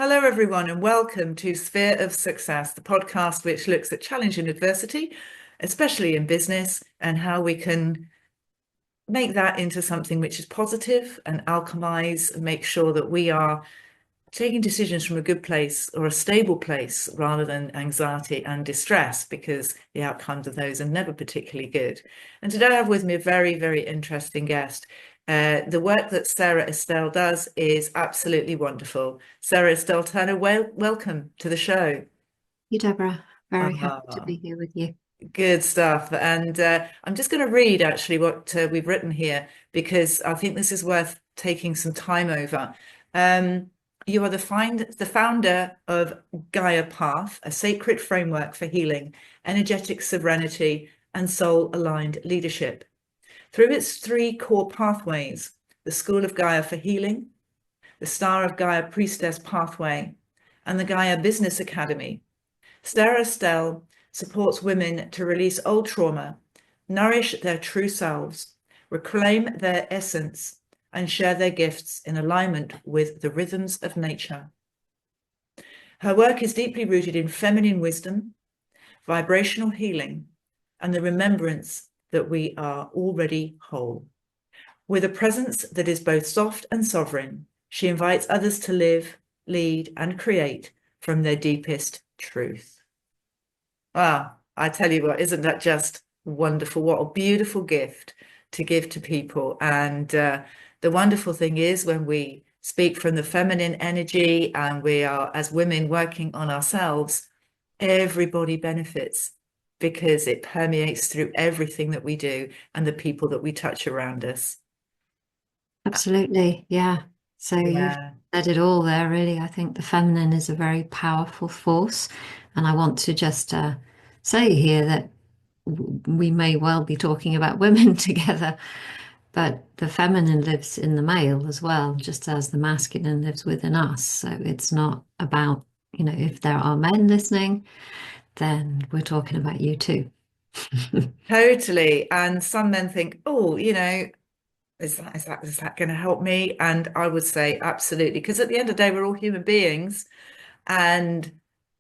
Hello, everyone, and welcome to Sphere of Success, the podcast which looks at challenge and adversity, especially in business, and how we can make that into something which is positive and alchemize and make sure that we are taking decisions from a good place or a stable place rather than anxiety and distress, because the outcomes of those are never particularly good. And today I have with me a very, very interesting guest. The work that Sara Estelle does is absolutely wonderful. Sara Estelle Turner, welcome to the show. You, Deborah. Very happy to Ah, be here with you. good stuff. And I'm just going to read actually what we've written here, because I think this is worth taking some time over. You are the founder of Gaia Path, a sacred framework for healing, energetic serenity, and soul-aligned leadership. Through its three core pathways, the School of Gaia for Healing, the Star of Gaia Priestess Pathway, and the Gaia Business Academy, Sara Estelle supports women to release old trauma, nourish their true selves, reclaim their essence, and share their gifts in alignment with the rhythms of nature. Her work is deeply rooted in feminine wisdom, vibrational healing, and the remembrance that we are already whole. With a presence that is both soft and sovereign, she invites others to live, lead, and create from their deepest truth. Ah, I tell you what, isn't that just wonderful? What a beautiful gift to give to people. And the wonderful thing is, when we speak from the feminine energy and we are, as women, working on ourselves, everybody benefits, because it permeates through everything that we do and the people that we touch around us. Absolutely. Yeah. So you've Yeah. said it all there, really. I think the feminine is a very powerful force. And I want to just say here that we may well be talking about women together, but the feminine lives in the male as well, just as the masculine lives within us. So it's not about, if there are men listening, then we're talking about you too. Totally. And some men think, oh, is that going to help me? And I would say absolutely, because at the end of the day, we're all human beings and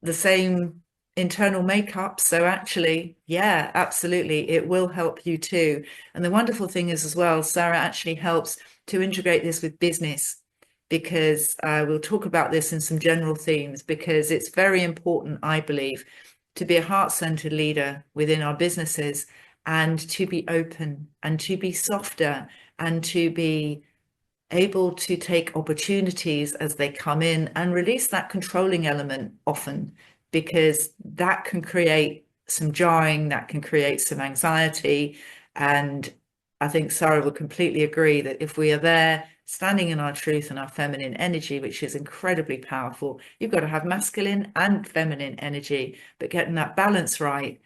the same internal makeup. So actually, yeah, absolutely, it will help you too. And the wonderful thing is as well, Sara actually helps to integrate this with business, because we'll talk about this in some general themes, because it's very important, I believe, to be a heart-centered leader within our businesses, and to be open and to be softer and to be able to take opportunities as they come in and release that controlling element often, because that can create some jarring, that can create some anxiety. And I think Sara would completely agree that if we are there standing in our truth and our feminine energy, which is incredibly powerful, you've got to have masculine and feminine energy, but getting that balance right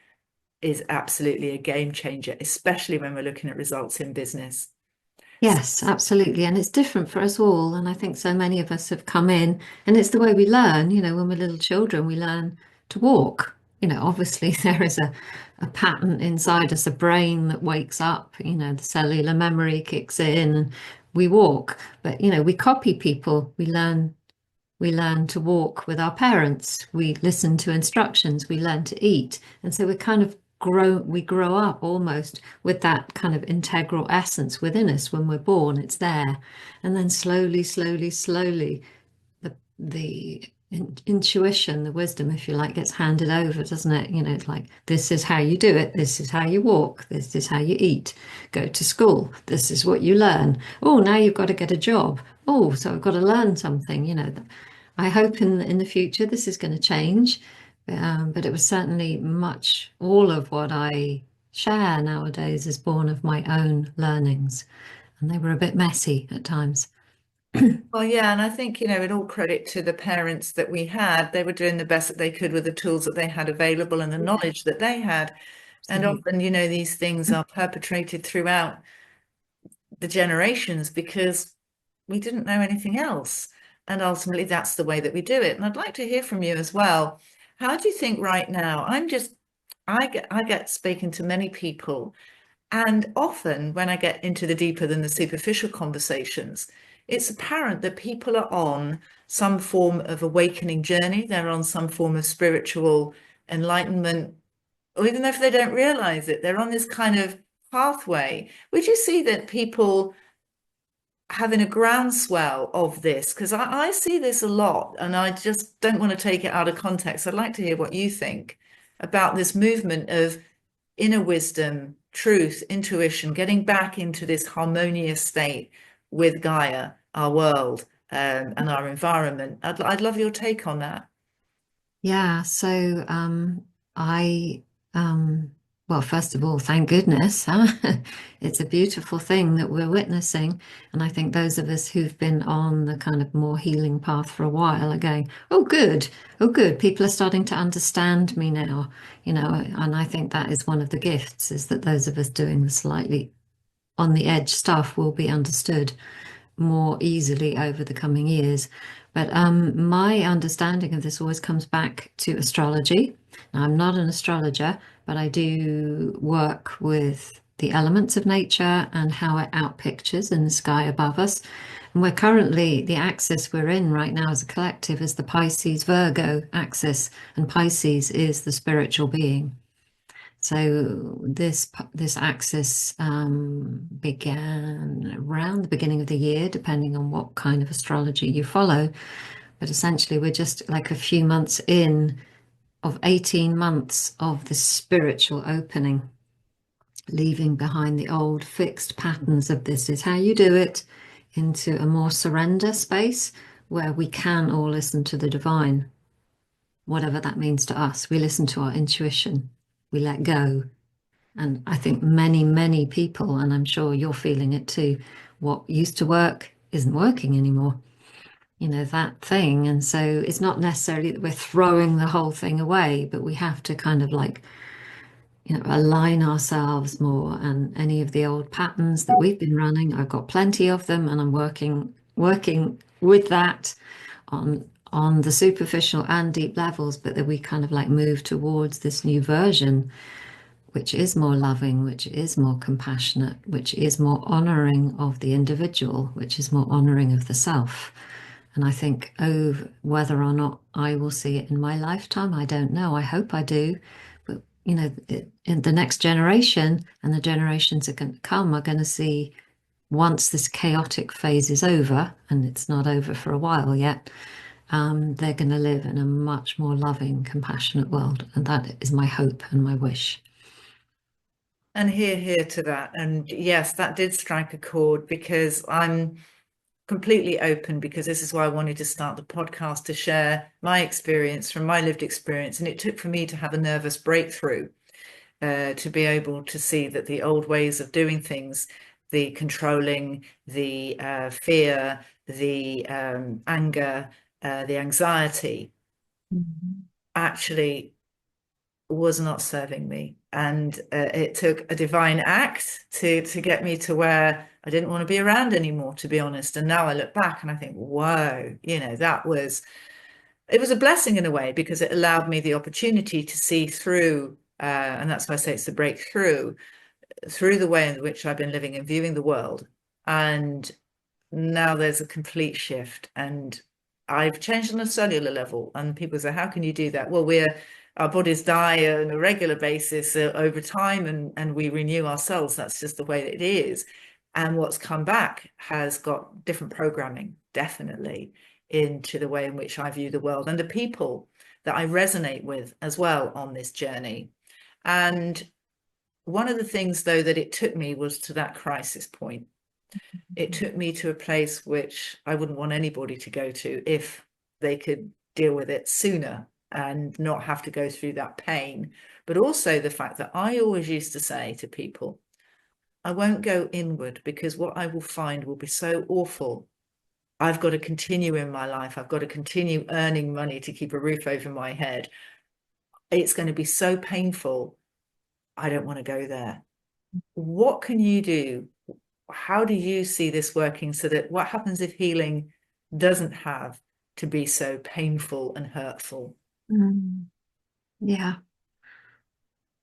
is absolutely a game changer, especially when we're looking at results in business. Yes, absolutely. And it's different for us all. And I think so many of us have come in, and it's the way we learn. When we're little children, we learn to walk. Obviously, there is a pattern inside us, a brain that wakes up, the cellular memory kicks in and we walk. But, we copy people. We learn to walk with our parents. We listen to instructions. We learn to eat. And so we grow up almost with that kind of integral essence within us when we're born. It's there. And then slowly, slowly, slowly, the intuition, the wisdom, if you like, gets handed over, doesn't it? It's like, this is how you do it. This is how you walk. This is how you eat. Go to school. This is what you learn. Oh, now you've got to get a job. Oh, so I've got to learn something. I hope in the future this is going to change. But it was certainly all of what I share nowadays is born of my own learnings, and they were a bit messy at times. Well, yeah, and I think, in all credit to the parents that we had, they were doing the best that they could with the tools that they had available and the Yeah, knowledge that they had. And absolutely. often, these things are perpetrated throughout the generations because we didn't know anything else. And ultimately, that's the way that we do it. And I'd like to hear from you as well. How do you think right now? I get speaking to many people, and often when I get into the deeper than the superficial conversations, it's apparent that people are on some form of awakening journey. They're on some form of spiritual enlightenment, or even if they don't realize it, they're on this kind of pathway. Would you see that people having a groundswell of this? Because I see this a lot, and I just don't want to take it out of context. I'd like to hear what you think about this movement of inner wisdom, truth, intuition, getting back into this harmonious state with Gaia, our world, and our environment. I'd love your take on that. Yeah, so I well, first of all, thank goodness, huh? It's a beautiful thing that we're witnessing. And I think those of us who've been on the kind of more healing path for a while are going, oh, good, oh, good. People are starting to understand me now, and I think that is one of the gifts, is that those of us doing the slightly on the edge stuff will be understood more easily over the coming years. But my understanding of this always comes back to astrology. Now, I'm not an astrologer, but I do work with the elements of nature and how it outpictures in the sky above us. And we're currently, the axis we're in right now as a collective is the Pisces Virgo axis, and Pisces is the spiritual being. So this axis began around the beginning of the year, depending on what kind of astrology you follow. But essentially, we're just like a few months in of 18 months of this spiritual opening, leaving behind the old fixed patterns of this is how you do it, into a more surrender space where we can all listen to the divine, whatever that means to us. We listen to our intuition, we let go. And I think many, many people, and I'm sure you're feeling it too, what used to work isn't working anymore. That thing. And so it's not necessarily that we're throwing the whole thing away, but we have to kind of like, align ourselves more. And any of the old patterns that we've been running, I've got plenty of them, and I'm working with that on the superficial and deep levels, but that we kind of like move towards this new version, which is more loving, which is more compassionate, which is more honoring of the individual, which is more honoring of the self. And I think, oh, whether or not I will see it in my lifetime, I don't know. I hope I do. But, in the next generation and the generations that can come are going to see, once this chaotic phase is over, and it's not over for a while yet, they're going to live in a much more loving, compassionate world. And that is my hope and my wish. And here to that. And yes, that did strike a chord, because I'm completely open, because this is why I wanted to start the podcast, to share my experience from my lived experience. And it took for me to have a nervous breakthrough to be able to see that the old ways of doing things, the controlling, the fear, the anger, the anxiety, Mhm. actually was not serving me. And it took a divine act to get me to where I didn't want to be around anymore, to be honest. And now I look back and I think, whoa, it was a blessing in a way, because it allowed me the opportunity to see through, and that's why I say it's the breakthrough, through the way in which I've been living and viewing the world. And now there's a complete shift, and I've changed on a cellular level. And people say, how can you do that? Well, our bodies die on a regular basis over time, and we renew ourselves. That's just the way that it is. And what's come back has got different programming, definitely, into the way in which I view the world and the people that I resonate with as well on this journey. And one of the things, though, that it took me was to that crisis point. It took me to a place which I wouldn't want anybody to go to if they could deal with it sooner and not have to go through that pain. But also the fact that I always used to say to people, I won't go inward, because what I will find will be so awful. I've got to continue in my life. I've got to continue earning money to keep a roof over my head. It's going to be so painful. I don't want to go there. What can you do? How do you see this working, so that what happens if healing doesn't have to be so painful and hurtful? Mm. Yeah.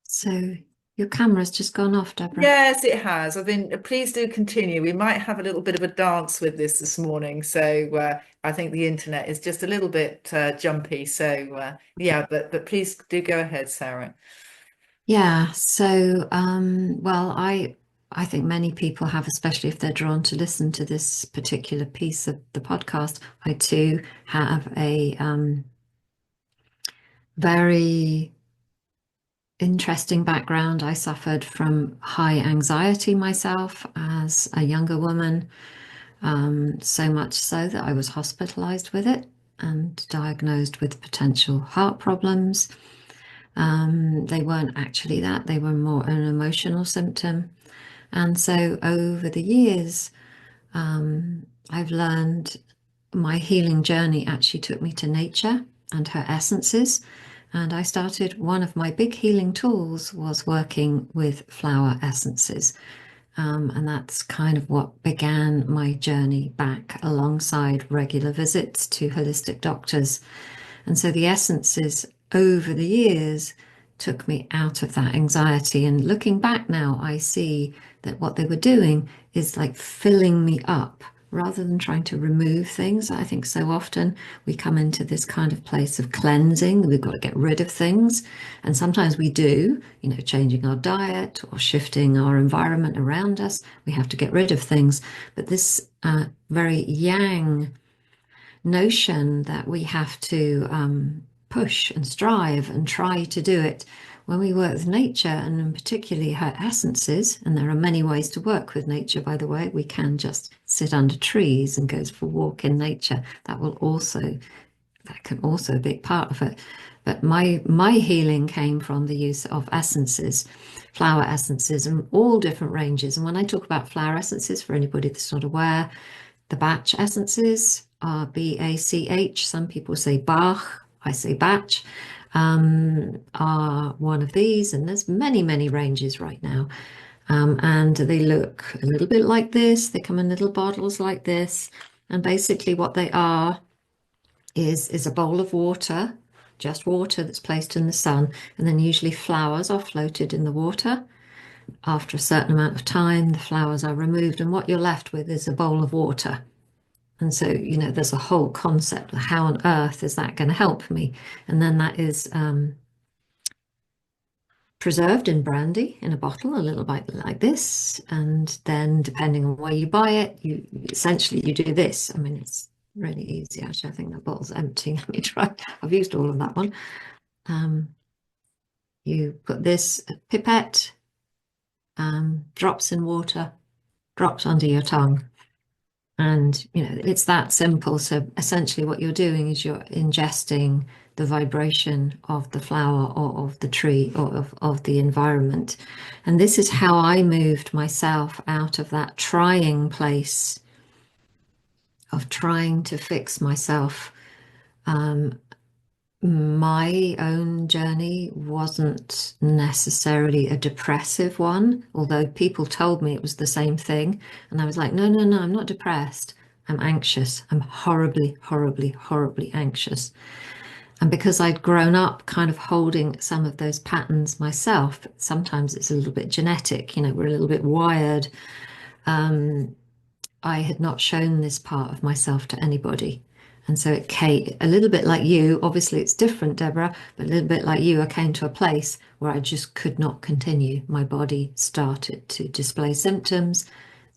So Your camera's just gone off, Deborah. Yes, it has. I mean, please do continue. We might have a little bit of a dance with this morning. So I think the internet is just a little bit jumpy. So yeah, but please do go ahead, Sarah. Yeah, so well, I think many people have, especially if they're drawn to listen to this particular piece of the podcast. I too have a very interesting background. I suffered from high anxiety myself as a younger woman, so much so that I was hospitalized with it and diagnosed with potential heart problems. They weren't actually that, they were more an emotional symptom. And so over the years, I've learned my healing journey actually took me to nature and her essences. And I started, one of my big healing tools was working with flower essences. And that's kind of what began my journey back alongside regular visits to holistic doctors. And so the essences over the years took me out of that anxiety. And looking back now, I see that what they were doing is like filling me up rather than trying to remove things. I think so often we come into this kind of place of cleansing. We've got to get rid of things. And sometimes we do, changing our diet or shifting our environment around us. We have to get rid of things. But this very yang notion that we have to push and strive and try to do it when we work with nature, and particularly her essences. And there are many ways to work with nature, by the way. We can just sit under trees and go for a walk in nature. That can also be a part of it. But my healing came from the use of essences, flower essences, and all different ranges. And when I talk about flower essences, for anybody that's not aware, the Bach essences are Bach. Some people say Bach. I say Bach. Are one of these, and there's many, many ranges right now. And they look a little bit like this. They come in little bottles like this. And basically what they are is a bowl of water, just water that's placed in the sun. And then usually flowers are floated in the water. After a certain amount of time, the flowers are removed, and what you're left with is a bowl of water. And so, there's a whole concept of how on earth is that going to help me? And then that is preserved in brandy in a bottle, a little bit like this. And then depending on where you buy it, you essentially you do this. I mean, it's really easy. Actually, I think that bottle's empty. Let me try. I've used all of that one. You put this pipette, drops in water, drops under your tongue. And, it's that simple. So essentially what you're doing is you're ingesting the vibration of the flower or of the tree or of the environment. And this is how I moved myself out of that trying place of trying to fix myself. My own journey wasn't necessarily a depressive one, although people told me it was the same thing. And I was like, no, no, no, I'm not depressed. I'm anxious. I'm horribly, horribly, horribly anxious. And because I'd grown up kind of holding some of those patterns myself, sometimes it's a little bit genetic, we're a little bit wired. I had not shown this part of myself to anybody. And so it came a little bit like you. Obviously, it's different, Deborah, but a little bit like you, I came to a place where I just could not continue. My body started to display symptoms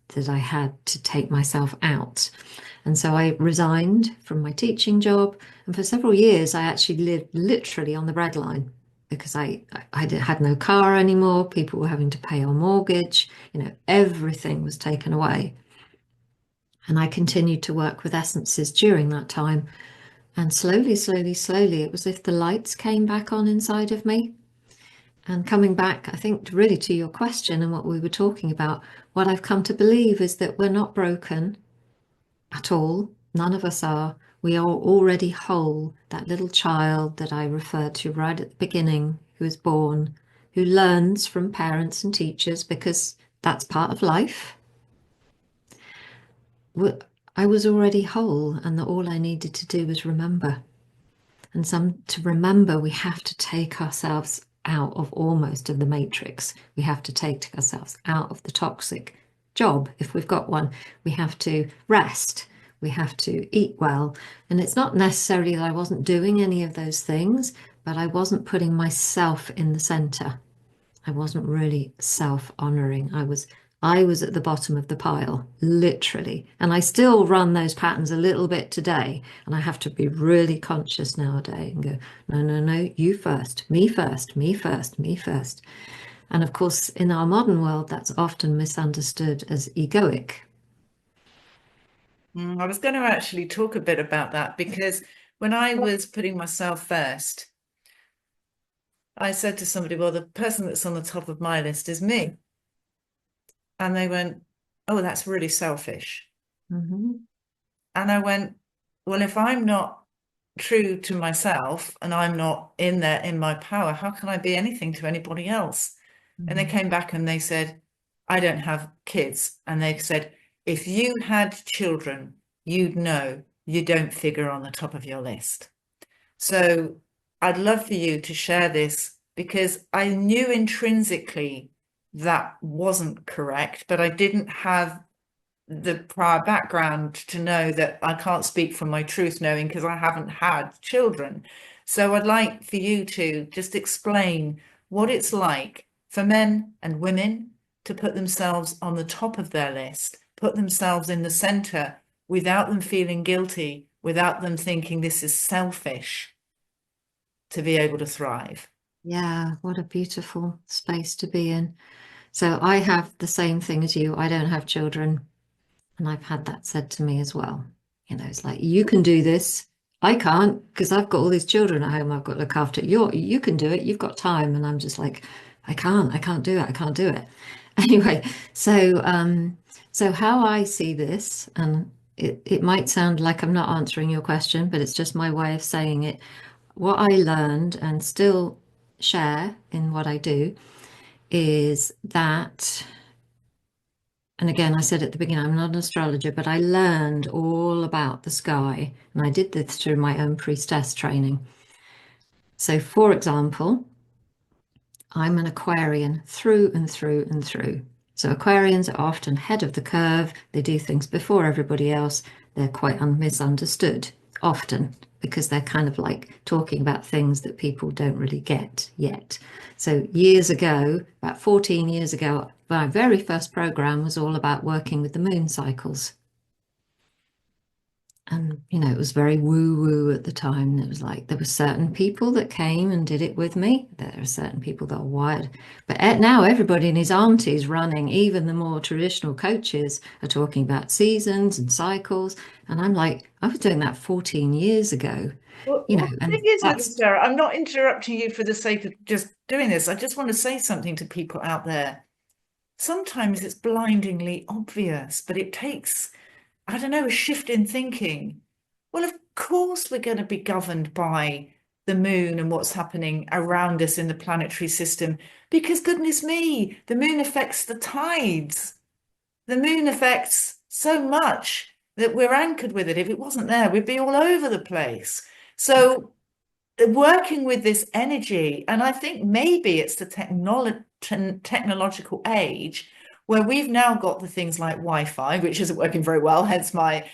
that I had to take myself out. And so I resigned from my teaching job. And for several years, I actually lived literally on the breadline because I had no car anymore. People were having to pay our mortgage. Everything was taken away. And I continued to work with essences during that time. And slowly, slowly, slowly, it was as if the lights came back on inside of me. And coming back, I think, really to your question and what we were talking about, what I've come to believe is that we're not broken at all. None of us are. We are already whole. That little child that I referred to right at the beginning, who is born, who learns from parents and teachers because that's part of life. I was already whole, and that all I needed to do was remember. And to remember, we have to take ourselves out of almost of the matrix. We have to take ourselves out of the toxic job if we've got one. We have to rest. We have to eat well. And it's not necessarily that I wasn't doing any of those things, but I wasn't putting myself in the center. I wasn't really self-honoring. I was at the bottom of the pile, literally. And I still run those patterns a little bit today. And I have to be really conscious nowadays and go, no, no, no, you first, me first, me first, me first. And of course, in our modern world, that's often misunderstood as egoic. I was going to actually talk a bit about that because when I was putting myself first, I said to somebody, well, the person that's on the top of my list is me. And they went, oh, that's really selfish. Mhm. And I went, well, if I'm not true to myself and I'm not in there in my power, how can I be anything to anybody else? And they Mhm. came back and they said, I don't have kids. And they said, if you had children, you'd know you don't figure on the top of your list. So I'd love for you to share this because I knew intrinsically that wasn't correct, but I didn't have the prior background to know that I can't speak from my truth knowing because I haven't had children. So I'd like for you to just explain what it's like for men and women to put themselves on the top of their list, put themselves in the center without them feeling guilty, without them thinking this is selfish to be able to thrive. Yeah, what a beautiful space to be in. So I have the same thing as you. I don't have children. And I've had that said to me as well. It's like, you can do this. I can't because I've got all these children at home I've got to look after. You can do it. You've got time. And I'm just like, I can't do it. I can't do it. Anyway, so how I see this, and it might sound like I'm not answering your question, but it's just my way of saying it. What I learned and still share in what I do is that, and again, I said at the beginning, I'm not an astrologer, but I learned all about the sky. And I did this through my own priestess training. So, for example, I'm an Aquarian through and through and through. So, Aquarians are often head of the curve. They do things before everybody else. They're quite misunderstood often because they're kind of like talking about things that people don't really get yet. So, years ago, about 14 years ago, my very first program was all about working with the moon cycles. And, it was very woo-woo at the time. It was like there were certain people that came and did it with me. There are certain people that are wired. But now everybody and his auntie's running, even the more traditional coaches are talking about seasons and cycles. And I'm like, I was doing that 14 years ago, Well, the and thing is with this, that's Sarah, I'm not interrupting you for the sake of just doing this. I just want to say something to people out there. Sometimes it's blindingly obvious, but it takes, I don't know, a shift in thinking. Well, of course, we're going to be governed by the moon and what's happening around us in the planetary system, because goodness me, the moon affects the tides. The moon affects so much that we're anchored with it. If it wasn't there, we'd be all over the place. So working with this energy, and I think maybe it's the technological age where we've now got the things like Wi-Fi, which isn't working very well, hence my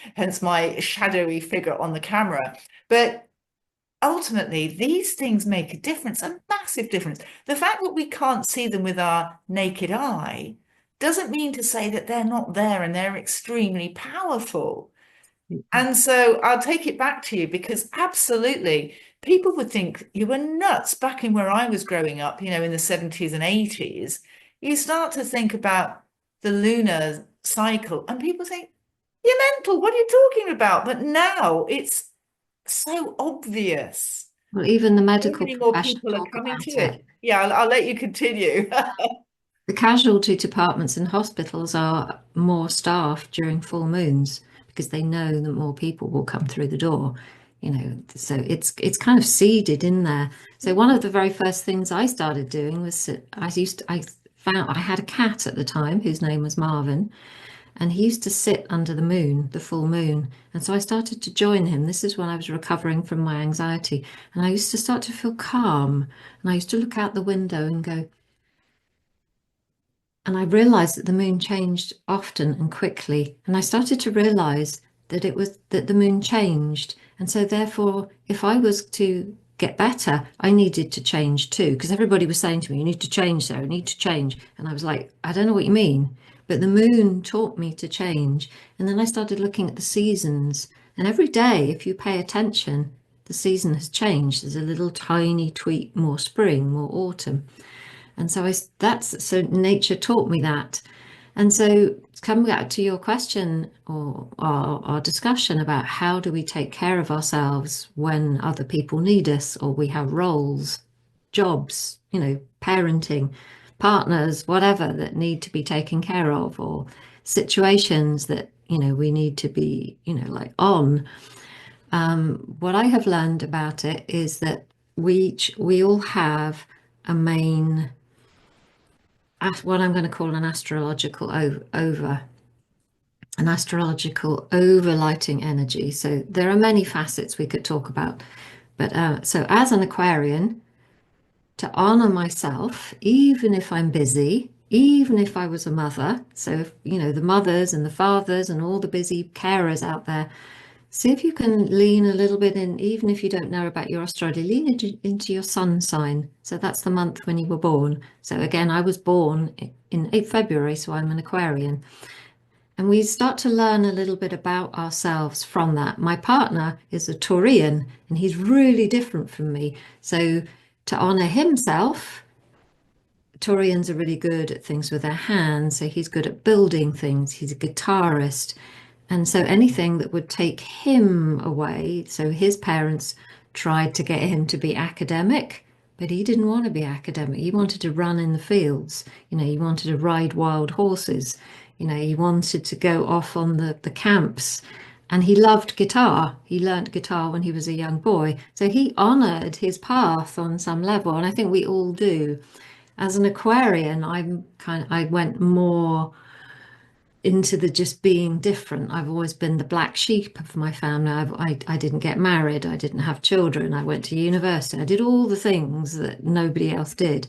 shadowy figure on the camera. But ultimately, these things make a difference, a massive difference. The fact that we can't see them with our naked eye doesn't mean to say that they're not there and they're extremely powerful. And so I'll take it back to you because absolutely, people would think you were nuts back in where I was growing up, in the 70s and 80s. You start to think about the lunar cycle and people think, you're mental, what are you talking about? But now it's so obvious. well, even the So medical many more profession people are talk coming to about it. it. Yeah, I'll let you continue. The casualty departments in hospitals are more staffed during full moons because they know that more people will come through the door. So it's kind of seeded in there. So one of the very first things I started doing was I found I had a cat at the time whose name was Marvin, And he used to sit under the moon, the full moon. And so I started to join him. This is when I was recovering from my anxiety. And I used to start to feel calm. And I used to look out the window and go, and I realized that the moon changed often and quickly. And I started to realize that it was that the moon changed. And so therefore, if I was to get better, I needed to change too. Because everybody was saying to me, you need to change, Sarah, you need to change. And I was like, I don't know what you mean. But the moon taught me to change. And then I started looking at the seasons. And every day, if you pay attention, the season has changed. There's a little tiny tweak, more spring, more autumn. And so that's so nature taught me that. And so coming back to your question or our discussion about how do we take care of ourselves when other people need us or we have roles, jobs, parenting, partners, whatever that need to be taken care of, or situations that, we need to be, like on. What I have learned about it is that we all have a main what I'm going to call an astrological an astrological overlighting energy. So there are many facets we could talk about. But so as an Aquarian, to honor myself, even if I'm busy, even if I was a mother. So, the mothers and the fathers and all the busy carers out there, see if you can lean a little bit in, even if you don't know about your astrology, lean into your sun sign. So that's the month when you were born. So again, I was born in February, so I'm an Aquarian. And we start to learn a little bit about ourselves from that. My partner is a Taurian, and he's really different from me. So to honor himself, Taurians are really good at things with their hands. So he's good at building things. He's a guitarist. And so anything that would take him away, so his parents tried to get him to be academic, but he didn't want to be academic. He wanted to run in the fields. He wanted to ride wild horses. He wanted to go off on the camps. And he loved guitar. He learnt guitar when he was a young boy. So he honored his path on some level. And I think we all do. As an Aquarian, I went more into the just being different. I've always been the black sheep of my family. I didn't get married. I didn't have children. I went to university. I did all the things that nobody else did.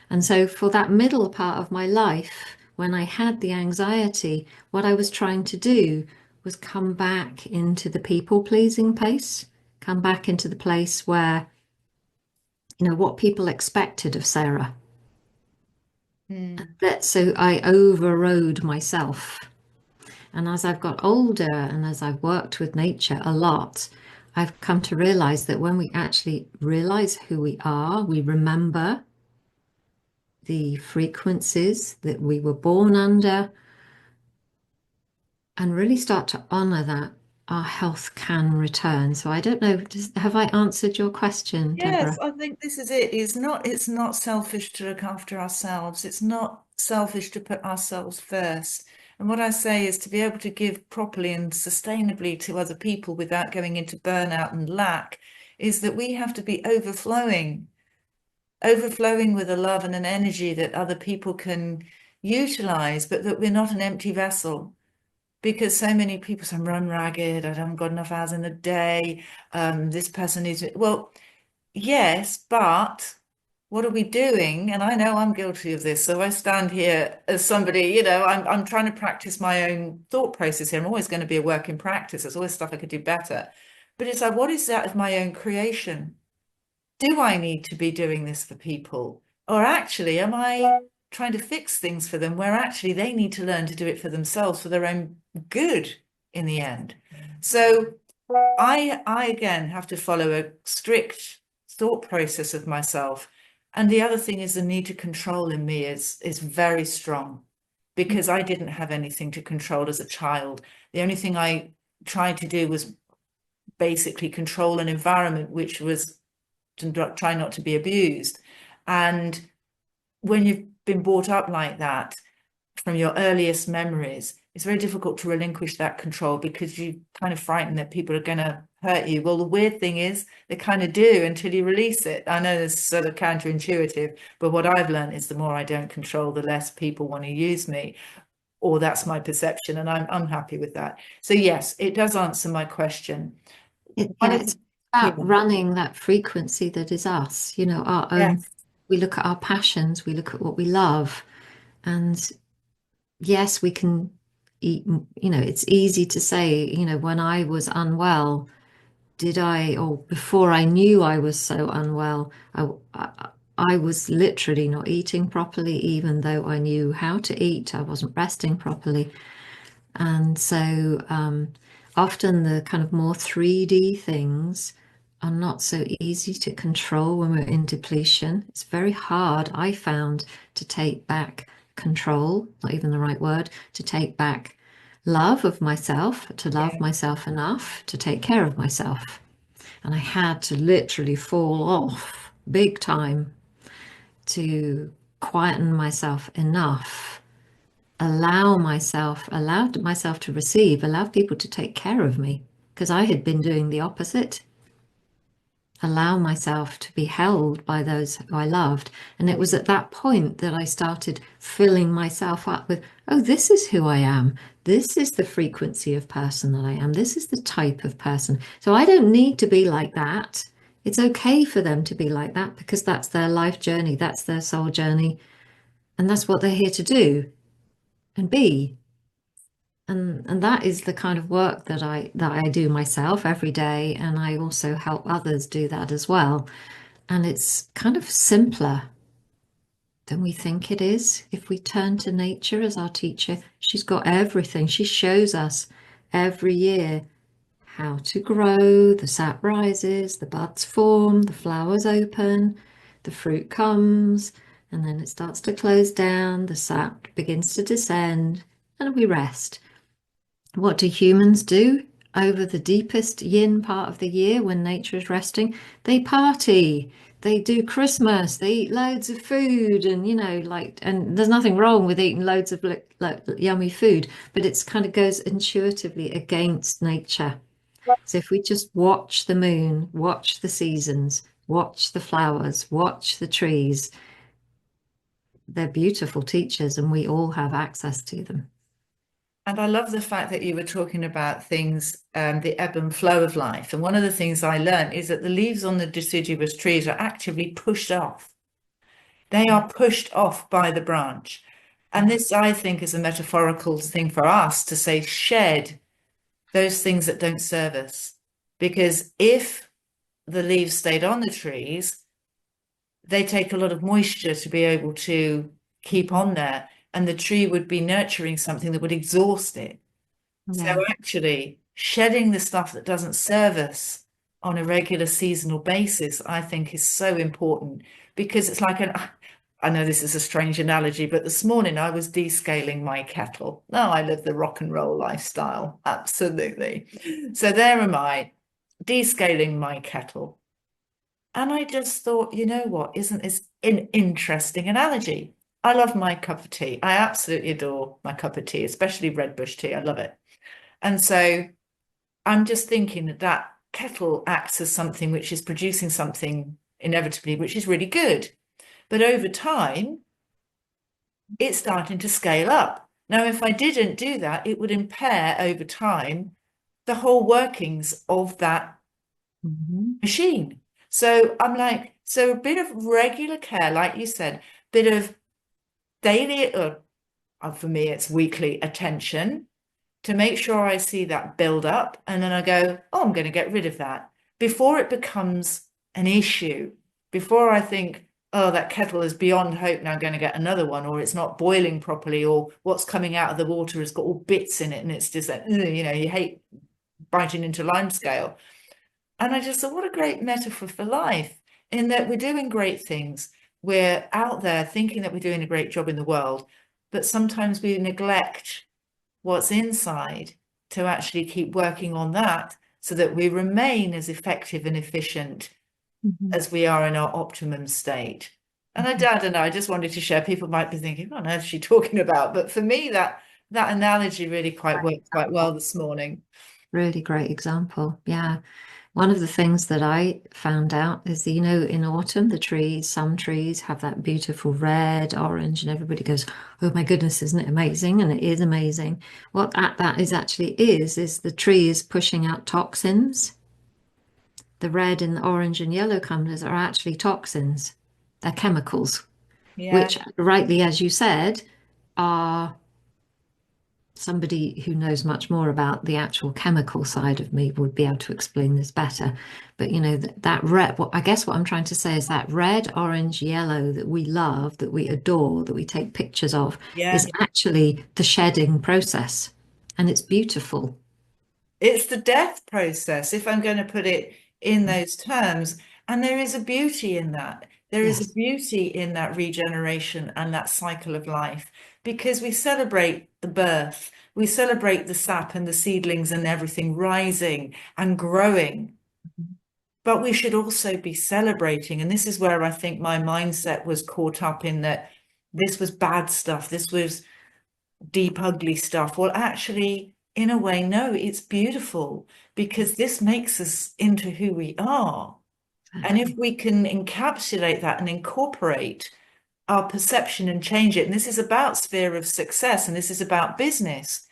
And so for that middle part of my life, when I had the anxiety, what I was trying to do was come back into the people pleasing place, come back into the place where, what people expected of Sarah. Mm. So I overrode myself. And as I've got older and as I've worked with nature a lot, I've come to realize that when we actually realize who we are, we remember the frequencies that we were born under and really start to honor that, our health can return. So I don't know, have I answered your question, Yes, Deborah? I think this is it. It's not selfish to look after ourselves. It's not selfish to put ourselves first. And what I say is to be able to give properly and sustainably to other people without going into burnout and lack, is that we have to be overflowing with a love and an energy that other people can utilize, but that we're not an empty vessel. Because so many people say, I'm run ragged, I haven't got enough hours in the day, this person needs it. Well, yes, but what are we doing? And I know I'm guilty of this. So I stand here as somebody, I'm trying to practice my own thought process here. I'm always going to be a work in practice. There's always stuff I could do better. But it's like, what is that of my own creation? Do I need to be doing this for people? Or actually, am I trying to fix things for them where actually they need to learn to do it for themselves for their own good in the end? So I again have to follow a strict thought process of myself. And the other thing is the need to control in me is very strong because I didn't have anything to control as a child. The only thing I tried to do was basically control an environment which was to try not to be abused. And when you've been brought up like that from your earliest memories, it's very difficult to relinquish that control because you're kind of frightened that people are going to hurt you. Well, the weird thing is they kind of do until you release it. I know it's sort of counterintuitive, but what I've learned is the more I don't control, the less people want to use me. or that's my perception, and I'm happy with that. So yes, it does answer my question. One Yeah, of it's yeah, about running that frequency that is us, our own. yes, We look at our passions, we look at what we love, and yes, we can eat, it's easy to say, when I was unwell, or before I knew I was so unwell, I was literally not eating properly, even though I knew how to eat. I wasn't resting properly. And so often the kind of more 3D things are not so easy to control when we're in depletion. It's very hard, I found, to take back control, not even the right word, to take back love of myself, to love yeah. myself enough to take care of myself. And I had to literally fall off big time to quieten myself enough, allowed myself to receive, allowed people to take care of me because I had been doing the opposite. Allow myself to be held by those who I loved. And it was at that point that I started filling myself up with, oh, this is who I am. This is the frequency of person that I am. This is the type of person. So I don't need to be like that. It's okay for them to be like that because that's their life journey, that's their soul journey, and that's what they're here to do and be. And that is the kind of work that I do myself every day, and I also help others do that as well. And it's kind of simpler than we think it is. If we turn to nature as our teacher, she's got everything. She shows us every year how to grow. The sap rises, the buds form, the flowers open, the fruit comes, and then it starts to close down. The sap begins to descend, and we rest. What do humans do over the deepest yin part of the year when nature is resting? They party, they do Christmas, they eat loads of food, and and there's nothing wrong with eating loads of yummy food, but it's kind of goes intuitively against nature. So if we just watch the moon, watch the seasons, watch the flowers, watch the trees, they're beautiful teachers, and we all have access to them. And I love the fact that you were talking about things, the ebb and flow of life. And one of the things I learned is that the leaves on the deciduous trees are actively pushed off. They are pushed off by the branch. And this, I think, is a metaphorical thing for us to say, shed those things that don't serve us. Because if the leaves stayed on the trees, they take a lot of moisture to be able to keep on there. And the tree would be nurturing something that would exhaust it. So Yeah. actually, shedding the stuff that doesn't serve us on a regular seasonal basis, I think is so important because it's like I know this is a strange analogy, but this morning I was descaling my kettle. Now I live the rock and roll lifestyle. Absolutely. So there am I, descaling my kettle. And I just thought, you know what, isn't this an interesting analogy? I love my cup of tea. I absolutely adore my cup of tea, especially red bush tea. I love it. And so I'm just thinking that that kettle acts as something which is producing something inevitably, which is really good. But over time, it's starting to scale up. Now, if I didn't do that, it would impair over time the whole workings of that Mhm. machine. So I'm like, so a bit of regular care, like you said, bit of daily, for me, it's weekly attention to make sure I see that build up. And then I go, oh, I'm going to get rid of that before it becomes an issue, before I think, oh, that kettle is beyond hope. Now I'm going to get another one, or it's not boiling properly, or what's coming out of the water has got all bits in it. And it's just that, you hate biting into lime scale. And I just thought, what a great metaphor for life in that we're doing great things. We're out there thinking that we're doing a great job in the world, but sometimes we neglect what's inside to actually keep working on that so that we remain as effective and efficient Mhm. as we are in our optimum state. And I don't know, I just wanted to share. People might be thinking, what on earth is she talking about? But for me, that analogy really quite worked quite well this morning. Really great example. Yeah. One of the things that I found out is that, in autumn, the trees, some trees have that beautiful red, orange, and everybody goes, oh my goodness, isn't it amazing? And it is amazing. What that is actually is the tree is pushing out toxins. The red and the orange and yellow colors are actually toxins. They're chemicals, Yeah. which rightly, as you said, are somebody who knows much more about the actual chemical side of me would be able to explain this better. But that red, I guess what I'm trying to say is that red, orange, yellow that we love, that we adore, that we take pictures of, Yeah. is actually the shedding process. And it's beautiful. It's the death process, if I'm going to put it in those terms. And there is a beauty in that. There is a Yes. beauty in that regeneration and that cycle of life because we celebrate the birth, we celebrate the sap and the seedlings and everything rising and growing. But we should also be celebrating. And this is where I think my mindset was caught up in that this was bad stuff, this was deep, ugly stuff. Well, actually, in a way, no, it's beautiful because this makes us into who we are. And if Exactly. we can encapsulate that and incorporate our perception and change it, and this is about sphere of success and this is about business,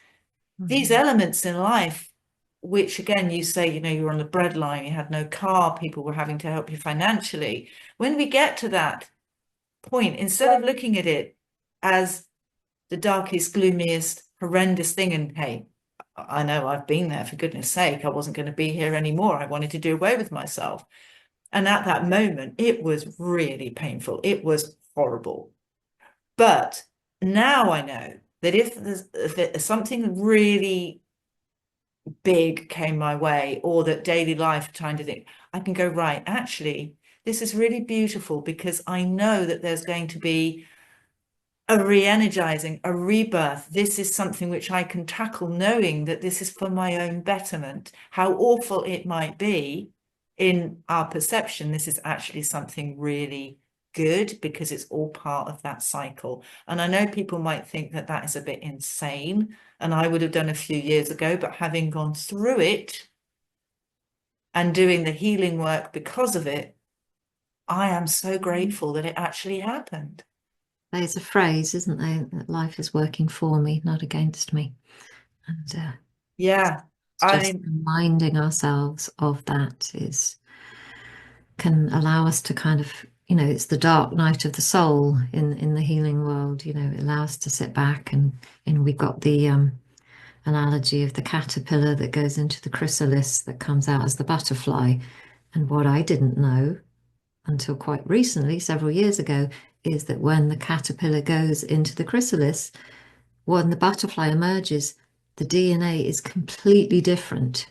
these Mhm. elements in life, which again, you say, you're on the breadline, you had no car, people were having to help you financially. When we get to that point, instead of looking at it as the darkest, gloomiest, horrendous thing. And hey, I know I've been there, for goodness sake. I wasn't going to be here anymore. I wanted to do away with myself. And at that moment, it was really painful. It was horrible. But now I know that if something really big came my way, or that daily life trying to think, I can go, right, actually, this is really beautiful because I know that there's going to be a re-energizing, a rebirth. This is something which I can tackle, knowing that this is for my own betterment. How awful it might be in our perception, this is actually something really good because it's all part of that cycle. And I know people might think that that is a bit insane, and I would have done a few years ago, but having gone through it and doing the healing work because of it, I am so grateful that it actually happened. There's a phrase, isn't there, that life is working for me, not against me. And Yeah. it's I just mean, reminding ourselves of that is can allow us to kind of, it's the dark night of the soul in the healing world. It allows us to sit back and we've got the analogy of the caterpillar that goes into the chrysalis that comes out as the butterfly. And what I didn't know until quite recently, several years ago, is that when the caterpillar goes into the chrysalis, when the butterfly emerges, the DNA is completely different.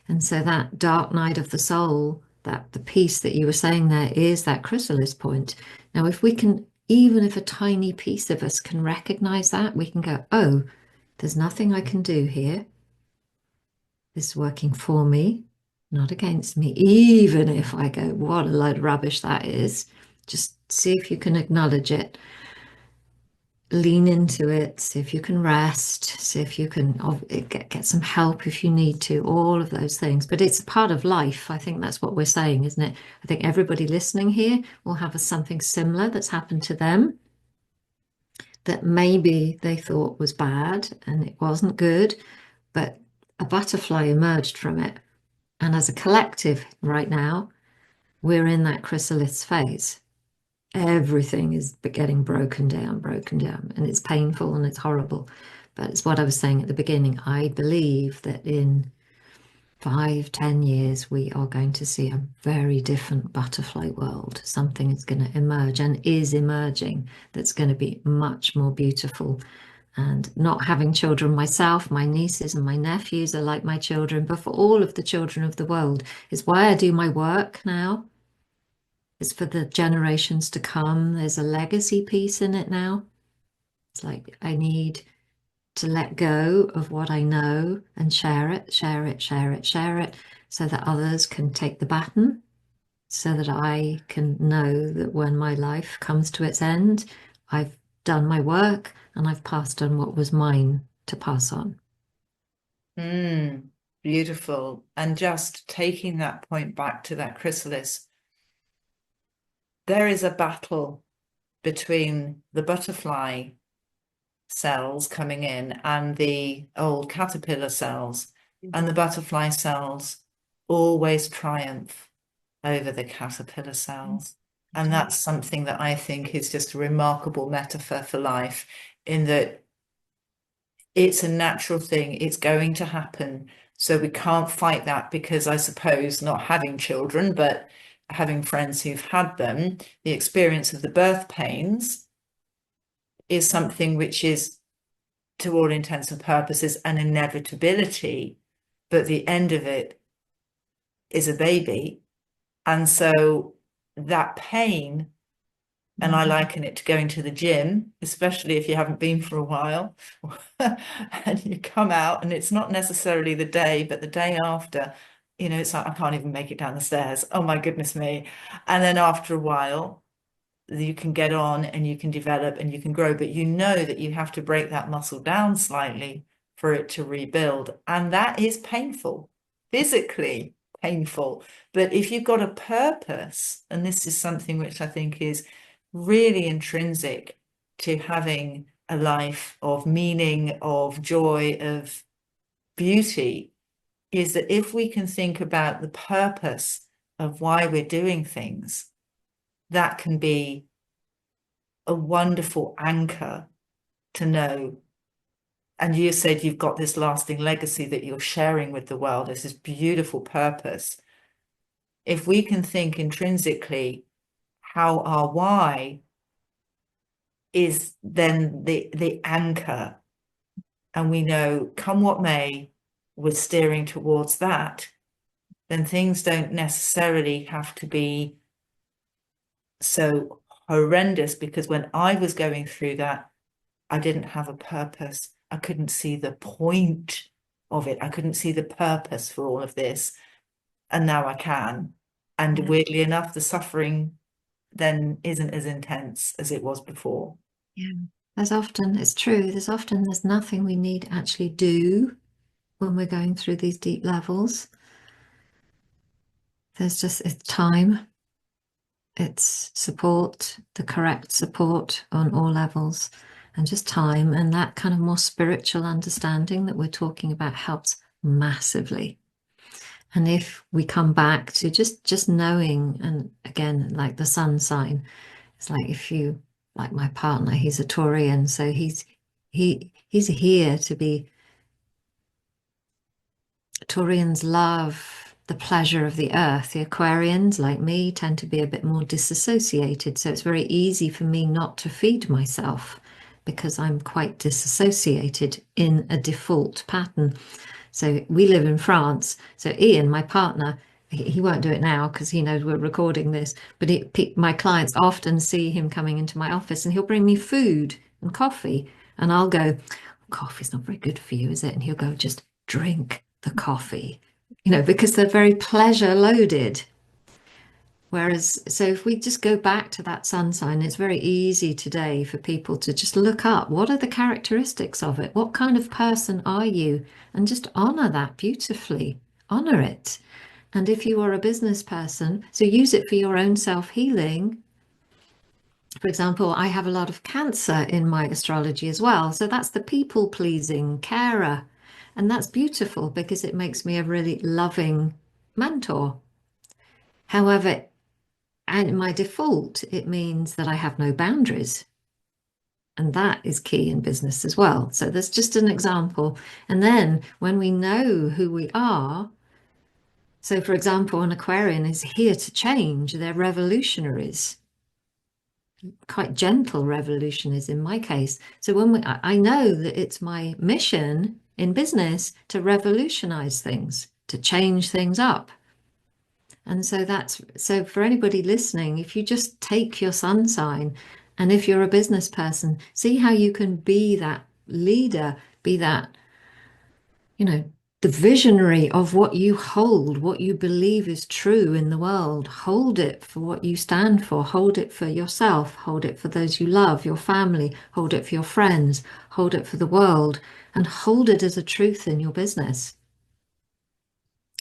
And so that dark night of the soul, that the piece that you were saying there is that chrysalis point. Now, if we can, even if a tiny piece of us can recognize that, we can go, oh, there's nothing I can do here. This is working for me, not against me. Even if I go, what a load of rubbish that is, just see if you can acknowledge it, lean into it, see if you can rest, see if you can get some help if you need to, all of those things. But it's a part of life. I think that's what we're saying, isn't it? I think everybody listening here will have something similar that's happened to them that maybe they thought was bad and it wasn't good, but a butterfly emerged from it. And as a collective right now, we're in that chrysalis phase. Everything is getting broken down, and it's painful and it's horrible. But it's what I was saying at the beginning. I believe that in 5, 10 years, we are going to see a very different butterfly world. Something is going to emerge and is emerging that's going to be much more beautiful. And not having children myself, my nieces and my nephews are like my children, but for all of the children of the world, is why I do my work now. It's for the generations to come. There's a legacy piece in it now. It's like I need to let go of what I know and share it, share it, share it, share it, so that others can take the baton, so that I can know that when my life comes to its end, I've done my work and I've passed on what was mine to pass on. Mm, beautiful. And just taking that point back to that chrysalis, there is a battle between the butterfly cells coming in and the old caterpillar cells, and the butterfly cells always triumph over the caterpillar cells. And that's something that I think is just a remarkable metaphor for life, in that it's a natural thing, it's going to happen. So we can't fight that, because I suppose, not having children, but having friends who've had them, the experience of the birth pains is something which is, to all intents and purposes, an inevitability, but the end of it is a baby. And so that pain, and I liken it to going to the gym, especially if you haven't been for a while, and you come out and it's not necessarily the day, but the day after, it's like, I can't even make it down the stairs. Oh my goodness me. And then after a while, you can get on and you can develop and you can grow, but you know that you have to break that muscle down slightly for it to rebuild. And that is painful, physically painful. But if you've got a purpose, and this is something which I think is really intrinsic to having a life of meaning, of joy, of beauty, is that if we can think about the purpose of why we're doing things, that can be a wonderful anchor to know. And you said you've got this lasting legacy that you're sharing with the world. This is beautiful purpose. If we can think intrinsically how our why is then the anchor, and we know, come what may, we're steering towards that, then things don't necessarily have to be so horrendous. Because when I was going through that, I didn't have a purpose. I couldn't see the point of it. I couldn't see the purpose for all of this. And now I can. And Yeah. weirdly enough, the suffering then isn't as intense as it was before. Yeah. It's true, there's nothing we need to actually do when we're going through these deep levels. It's time, it's support, the correct support on all levels, and just time. And that kind of more spiritual understanding that we're talking about helps massively. And if we come back to just knowing, and again, like the sun sign, it's like, if you, like my partner, he's a Taurian, so he's here to be. Taurians love the pleasure of the earth. The Aquarians, like me, tend to be a bit more disassociated. So it's very easy for me not to feed myself because I'm quite disassociated in a default pattern. So we live in France. So Ian, my partner, he won't do it now because he knows we're recording this, but my clients often see him coming into my office and he'll bring me food and coffee. And I'll go, coffee's not very good for you, is it? And he'll go, just drink the coffee, because they're very pleasure loaded. Whereas, so if we just go back to that sun sign, it's very easy today for people to just look up, what are the characteristics of it? What kind of person are you? And just honor that beautifully, honor it. And if you are a business person, so use it for your own self-healing. For example, I have a lot of Cancer in my astrology as well. So that's the people-pleasing carer. And that's beautiful because it makes me a really loving mentor. However, and in my default, it means that I have no boundaries. And that is key in business as well. So there's just an example. And then when we know who we are, so for example, an Aquarian is here to change. They're revolutionaries, quite gentle revolutionaries in my case. So I know that it's my mission in business to revolutionize things, to change things up. And so for anybody listening, if you just take your sun sign, and if you're a business person, see how you can be that leader, be that, the visionary of what you hold, what you believe is true in the world. Hold it for what you stand for. Hold it for yourself. Hold it for those you love, your family. Hold it for your friends. Hold it for the world. And hold it as a truth in your business.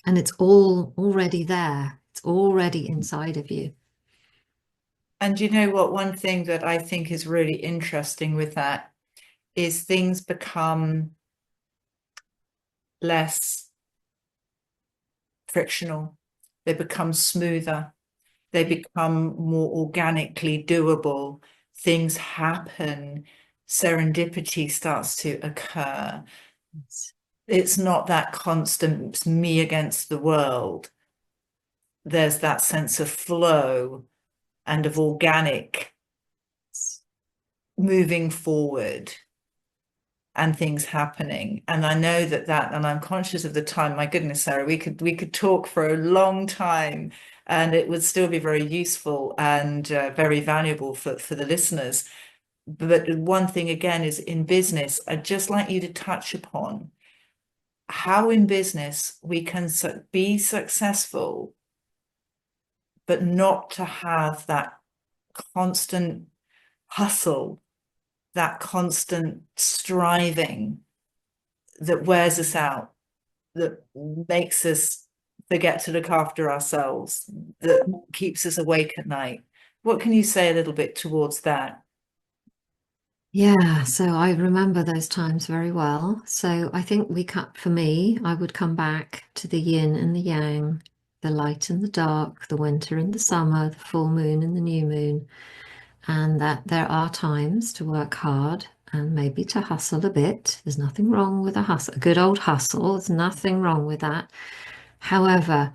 And it's all already there. It's already inside of you. And you know what? One thing that I think is really interesting with that is things become less frictional. They become smoother. They become more organically doable. Things happen. Serendipity starts to occur. It's not that constant me against the world. There's that sense of flow and of organic moving forward and things happening. And I know and I'm conscious of the time. My goodness, Sarah, we could talk for a long time, and it would still be very useful and very valuable for the listeners. But one thing again is in business, I'd just like you to touch upon how in business we can be successful, but not to have that constant hustle, that constant striving that wears us out, that makes us forget to look after ourselves, that keeps us awake at night. What can you say a little bit towards that? Yeah, so I remember those times very well. So I think for me, I would come back to the yin and the yang, the light and the dark, the winter and the summer, the full moon and the new moon, and that there are times to work hard and maybe to hustle a bit. There's nothing wrong with a hustle, a good old hustle. There's nothing wrong with that. However,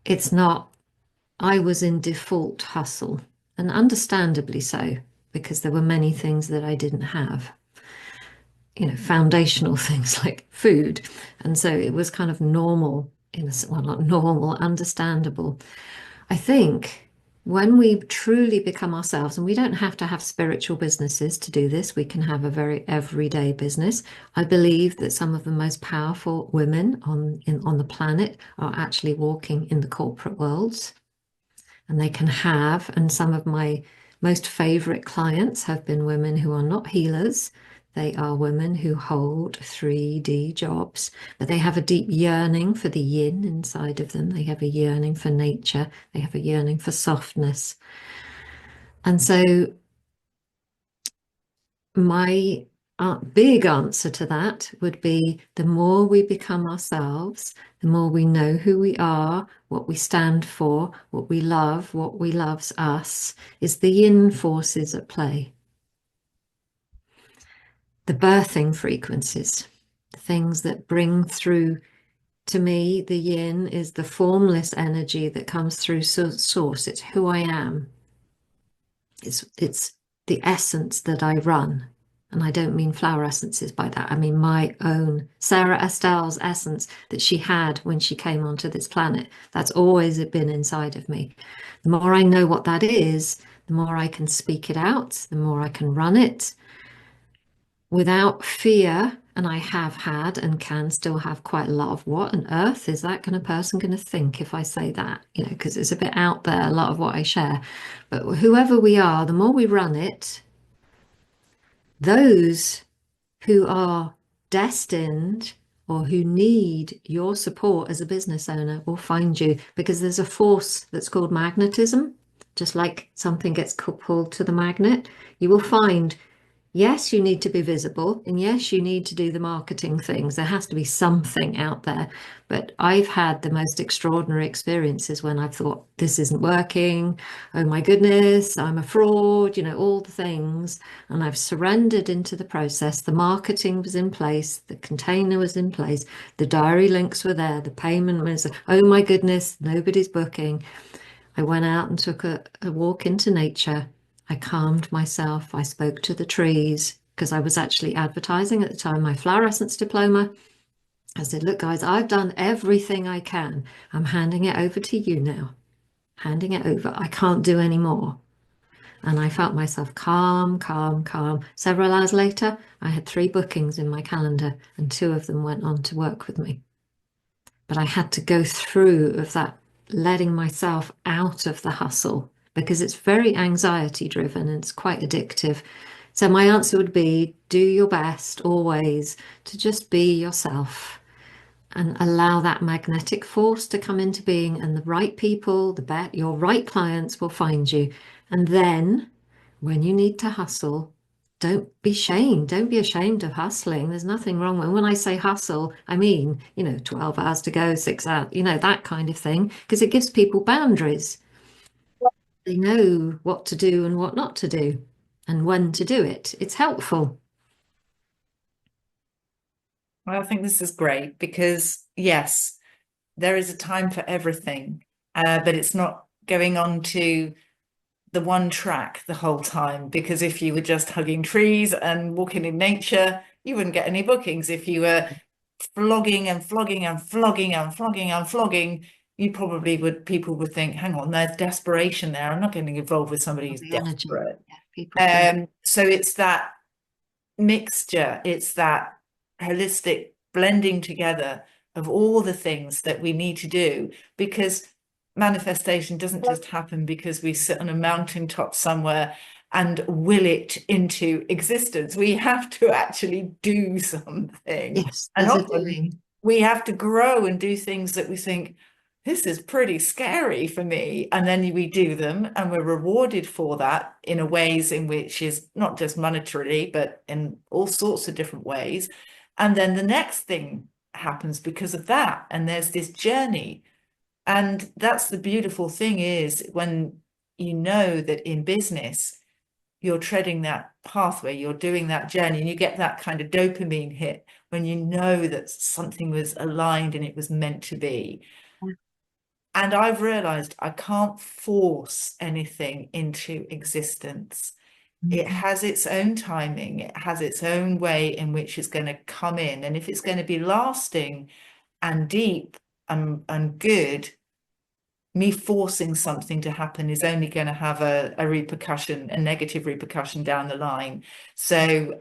it's not, I was in default hustle, and understandably so, because there were many things that I didn't have, foundational things like food. And so it was kind of normal, well, not normal, understandable. I think when we truly become ourselves, and we don't have to have spiritual businesses to do this, we can have a very everyday business. I believe that some of the most powerful women on the planet are actually walking in the corporate worlds, and they can have, and some of my most favorite clients have been women who are not healers. They are women who hold 3D jobs, but they have a deep yearning for the yin inside of them. They have a yearning for nature. They have a yearning for softness. And so my big answer to that would be the more we become ourselves, the more we know who we are, what we stand for, what we love, what we loves us, is the yin forces at play. The birthing frequencies, the things that bring through. To me, the yin is the formless energy that comes through source. It's who I am. It's the essence that I run. And I don't mean flower essences by that. I mean my own Sara Estelle's essence that she had when she came onto this planet. That's always been inside of me. The more I know what that is, the more I can speak it out, the more I can run it without fear. And I have had and can still have quite a lot of what on earth is that kind of person going to think if I say that, because it's a bit out there, a lot of what I share. But whoever we are, the more we run it, those who are destined or who need your support as a business owner will find you, because there's a force that's called magnetism. Just like something gets pulled to the magnet, you will find, yes, you need to be visible, and yes, you need to do the marketing things. There has to be something out there. But I've had the most extraordinary experiences when I've thought, this isn't working. Oh my goodness, I'm a fraud, all the things. And I've surrendered into the process. The marketing was in place, the container was in place, the diary links were there, the payment was, oh my goodness, nobody's booking. I went out and took a walk into nature. I calmed myself. I spoke to the trees because I was actually advertising at the time my flower essence diploma. I said, look, guys, I've done everything I can. I'm handing it over to you now. Handing it over. I can't do any more. And I felt myself calm, calm, calm. Several hours later, I had 3 bookings in my calendar, and 2 of them went on to work with me. but I had to go through of that, letting myself out of the hustle because it's very anxiety driven and it's quite addictive. So my answer would be do your best always to just be yourself and allow that magnetic force to come into being, and the right people, your right clients will find you. And then when you need to hustle, don't be shamed. Don't be ashamed of hustling. There's nothing wrong with when I say hustle, I mean, 12 hours to go, 6 hours, that kind of thing, because it gives people boundaries. They know what to do and what not to do and when to do it. It's helpful. Well, I think this is great because, yes, there is a time for everything, but it's not going on to the one track the whole time. Because if you were just hugging trees and walking in nature, you wouldn't get any bookings. If you were flogging and flogging and flogging and flogging and flogging, you probably would, people would think, hang on, there's desperation there. I'm not getting involved with somebody Of who's the energy. desperate. Yeah, people feel. So it's that mixture, it's that holistic blending together of all the things that we need to do, because manifestation doesn't just happen because we sit on a mountaintop somewhere and will it into existence. We have to actually do something. Yes, And there's a often doing. we have to grow and do things that we think, this is pretty scary for me. And then we do them and we're rewarded for that in a ways in which is not just monetarily, but in all sorts of different ways. And then the next thing happens because of that. And there's this journey. And that's the beautiful thing is when you know that in business, you're treading that pathway, you're doing that journey, and you get that kind of dopamine hit when you know that something was aligned and it was meant to be. And I've realized I can't force anything into existence. It Mhm. has its own timing, it has its own way in which it's going to come in. And if it's going to be lasting and deep and good, me forcing something to happen is only going to have a repercussion, a negative repercussion down the line. So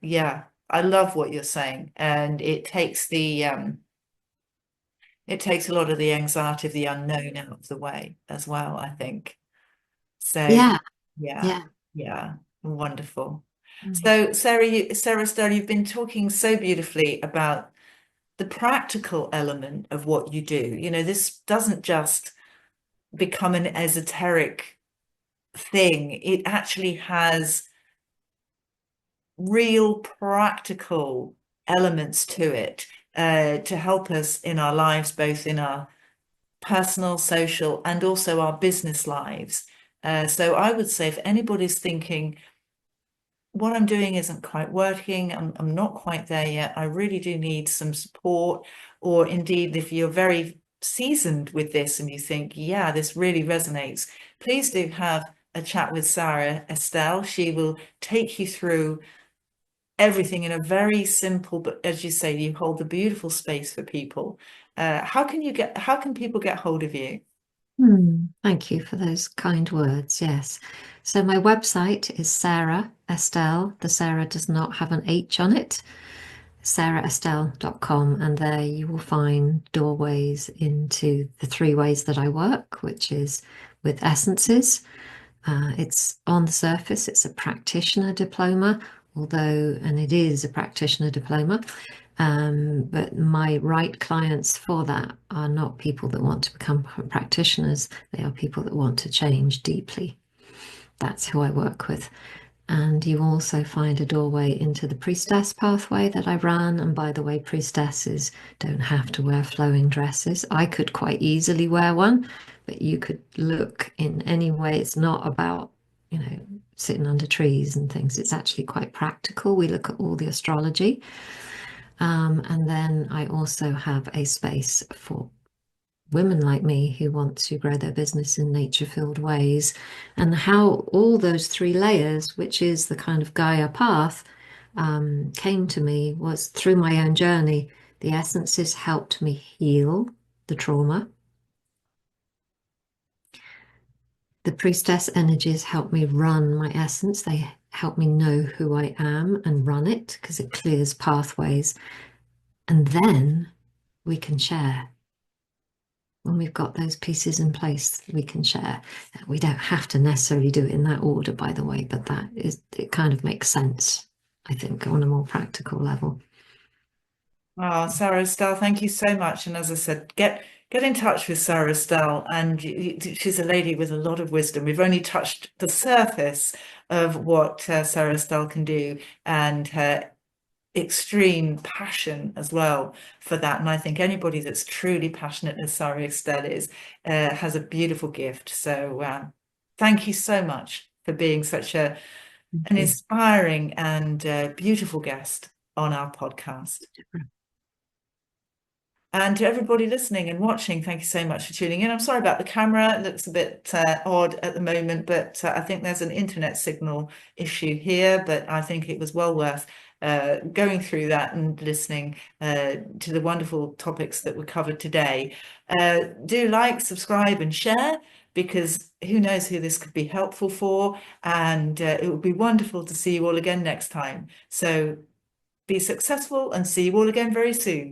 yeah, I love what you're saying. And it takes a lot of the anxiety of the unknown out of the way as well, I think. So Yeah, yeah, yeah. yeah, wonderful. Mm. So Sarah Stoll, you've been talking so beautifully about the practical element of what you do. This doesn't just become an esoteric thing. It actually has real practical elements to it, to help us in our lives, both in our personal, social, and also our business lives. So I would say if anybody's thinking, what I'm doing isn't quite working, I'm not quite there yet, I really do need some support, or indeed, if you're very seasoned with this and you think, yeah, this really resonates, please do have a chat with Sara Estelle. She will take you through everything in a very simple, but as you say, you hold a beautiful space for people. How can people get hold of you? Thank you for those kind words. Yes. So my website is Sara Estelle. The Sarah does not have an H on it. SaraEstelle.com, and there you will find doorways into the three ways that I work, which is with essences. It's on the surface, it's a practitioner diploma, and it is a practitioner diploma. But my right clients for that are not people that want to become practitioners, they are people that want to change deeply. That's who I work with. And you also find a doorway into the priestess pathway that I run. And by the way, priestesses don't have to wear flowing dresses. I could quite easily wear one, but you could look in any way. It's not about, sitting under trees and things. It's actually quite practical. We look at all the astrology. And then I also have a space for women like me who want to grow their business in nature-filled ways, and how all those three layers, which is the kind of Gaia path, came to me was through my own journey. The essences helped me heal the trauma. The priestess energies help me run my essence. They help me know who I am and run it because it clears pathways. And then we can share. when we've got those pieces in place that we can share. We don't have to necessarily do it in that order, by the way, but it kind of makes sense, I think, on a more practical level. Oh, Sara Estelle, thank you so much. And as I said, get in touch with Sara Estelle, and she's a lady with a lot of wisdom. We've only touched the surface of what Sara Estelle can do, and her extreme passion as well for that. And I think anybody that's truly passionate as Sara Estelle is has a beautiful gift. So thank you so much for being such an inspiring and beautiful guest on our podcast. And to everybody listening and watching, thank you so much for tuning in. I'm sorry about the camera. It looks a bit odd at the moment, but I think there's an internet signal issue here, but I think it was well worth going through that and listening to the wonderful topics that were covered today. Do like, subscribe, and share, because who knows who this could be helpful for. And it would be wonderful to see you all again next time. So be successful, and see you all again very soon.